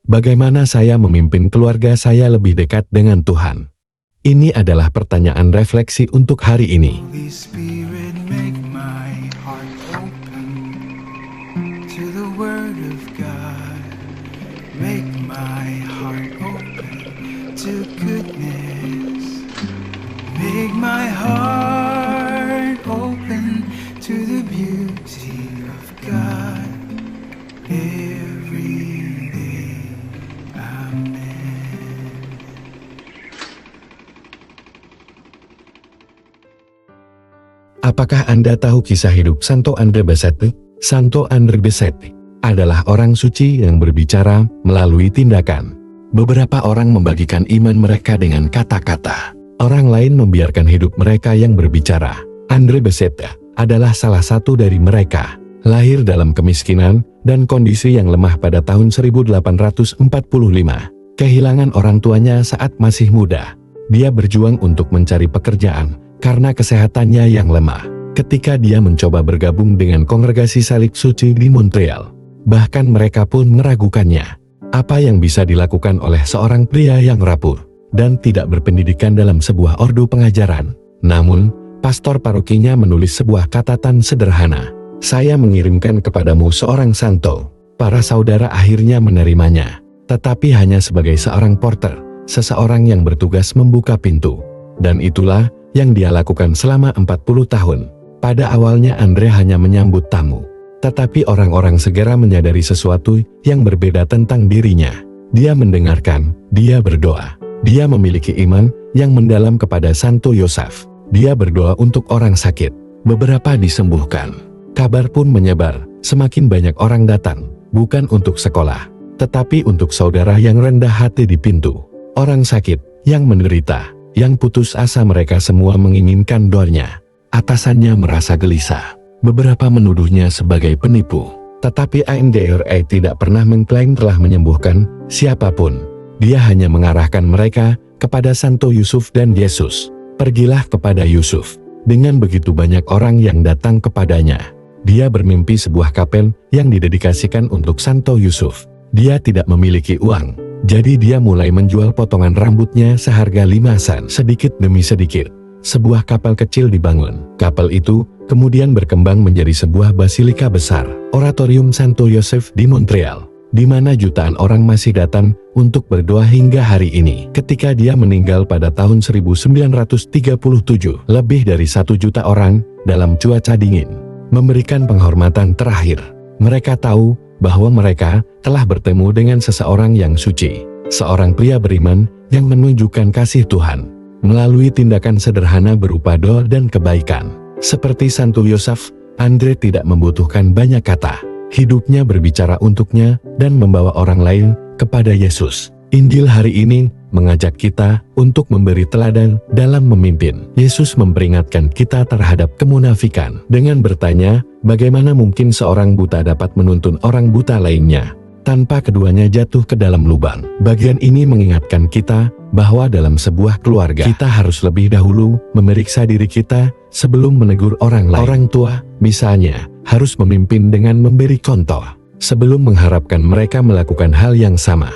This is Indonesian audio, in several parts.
Bagaimana saya memimpin keluarga saya lebih dekat dengan Tuhan? Ini adalah pertanyaan refleksi untuk hari ini. Holy Spirit, make my heart open to the Word of God. Make my heart open to goodness. Make my heart open to the beauty of God every day. Amen. Apakah Anda tahu kisah hidup Santo Andre Bessette? Santo Andre Bessette adalah orang suci yang berbicara melalui tindakan. Beberapa orang membagikan iman mereka dengan kata-kata. Orang lain membiarkan hidup mereka yang berbicara. Andre Bessette adalah salah satu dari mereka. Lahir dalam kemiskinan dan kondisi yang lemah pada tahun 1845. Kehilangan orang tuanya saat masih muda. Dia berjuang untuk mencari pekerjaan karena kesehatannya yang lemah. Ketika dia mencoba bergabung dengan Kongregasi Salib Suci di Montreal, bahkan mereka pun meragukannya. Apa yang bisa dilakukan oleh seorang pria yang rapuh dan tidak berpendidikan dalam sebuah ordo pengajaran? Namun, pastor parokinya menulis sebuah catatan sederhana. Saya mengirimkan kepadamu seorang santo. Para saudara akhirnya menerimanya, tetapi hanya sebagai seorang porter, seseorang yang bertugas membuka pintu. Dan itulah yang dia lakukan selama 40 tahun. Pada awalnya Andre hanya menyambut tamu, tetapi orang-orang segera menyadari sesuatu yang berbeda tentang dirinya. Dia mendengarkan, dia berdoa. Dia memiliki iman yang mendalam kepada Santo Yosef. Dia berdoa untuk orang sakit. Beberapa disembuhkan. Kabar pun menyebar, semakin banyak orang datang, bukan untuk sekolah, tetapi untuk saudara yang rendah hati di pintu. Orang sakit, yang menderita, yang putus asa, mereka semua menginginkan doanya. Atasannya merasa gelisah. Beberapa menuduhnya sebagai penipu, tetapi Andre tidak pernah mengklaim telah menyembuhkan siapapun. Dia hanya mengarahkan mereka kepada Santo Yusuf dan Yesus. Pergilah kepada Yusuf. Dengan begitu banyak orang yang datang kepadanya, dia bermimpi sebuah kapel yang didedikasikan untuk Santo Yusuf. Dia tidak memiliki uang, jadi dia mulai menjual potongan rambutnya seharga 5 sen. Sedikit demi sedikit, sebuah kapel kecil dibangun. Kapel itu kemudian berkembang menjadi sebuah basilika besar, Oratorium Santo Yosef di Montreal, di mana jutaan orang masih datang untuk berdoa hingga hari ini. Ketika dia meninggal pada tahun 1937, lebih dari 1 juta orang dalam cuaca dingin memberikan penghormatan terakhir. Mereka tahu bahwa mereka telah bertemu dengan seseorang yang suci, seorang pria beriman yang menunjukkan kasih Tuhan melalui tindakan sederhana berupa doa dan kebaikan. Seperti Santo Yosef, Andre tidak membutuhkan banyak kata. Hidupnya berbicara untuknya dan membawa orang lain kepada Yesus. Injil hari ini mengajak kita untuk memberi teladan dalam memimpin. Yesus memperingatkan kita terhadap kemunafikan dengan bertanya, bagaimana mungkin seorang buta dapat menuntun orang buta lainnya tanpa keduanya jatuh ke dalam lubang. Bagian ini mengingatkan kita bahwa dalam sebuah keluarga, kita harus lebih dahulu memeriksa diri kita sebelum menegur orang lain. Orang tua, misalnya, harus memimpin dengan memberi contoh sebelum mengharapkan mereka melakukan hal yang sama.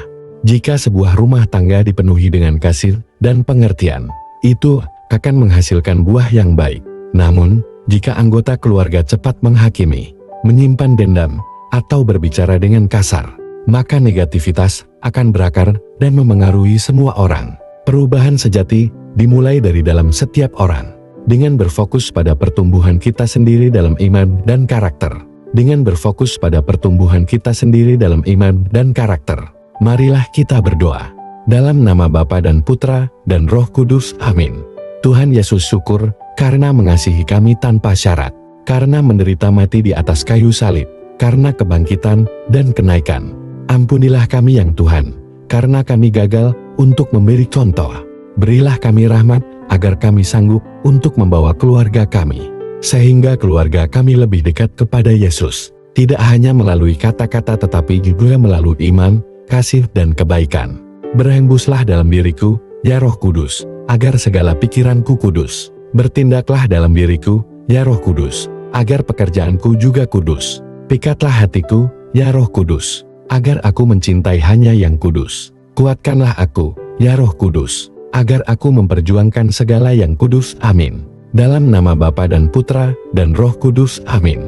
Jika sebuah rumah tangga dipenuhi dengan kasih dan pengertian, itu akan menghasilkan buah yang baik. Namun, jika anggota keluarga cepat menghakimi, menyimpan dendam, atau berbicara dengan kasar, maka negativitas akan berakar dan memengaruhi semua orang. Perubahan sejati dimulai dari dalam setiap orang, dengan berfokus pada pertumbuhan kita sendiri dalam iman dan karakter. Dengan berfokus pada pertumbuhan kita sendiri dalam iman dan karakter, marilah kita berdoa. Dalam nama Bapa dan Putra dan Roh Kudus, amin. Tuhan Yesus, syukur karena mengasihi kami tanpa syarat, karena menderita mati di atas kayu salib, karena kebangkitan dan kenaikan. Ampunilah kami yang Tuhan, karena kami gagal untuk memberi contoh. Berilah kami rahmat, agar kami sanggup untuk membawa keluarga kami, sehingga keluarga kami lebih dekat kepada Yesus. Tidak hanya melalui kata-kata tetapi juga melalui iman, kasih dan kebaikan. Berhembuslah dalam diriku, ya Roh Kudus, agar segala pikiranku kudus. Bertindaklah dalam diriku, ya Roh Kudus, agar pekerjaanku juga kudus. Pikatlah hatiku, ya Roh Kudus, agar aku mencintai hanya yang kudus. Kuatkanlah aku, ya Roh Kudus, agar aku memperjuangkan segala yang kudus. Amin. Dalam nama Bapa dan Putra dan Roh Kudus. Amin.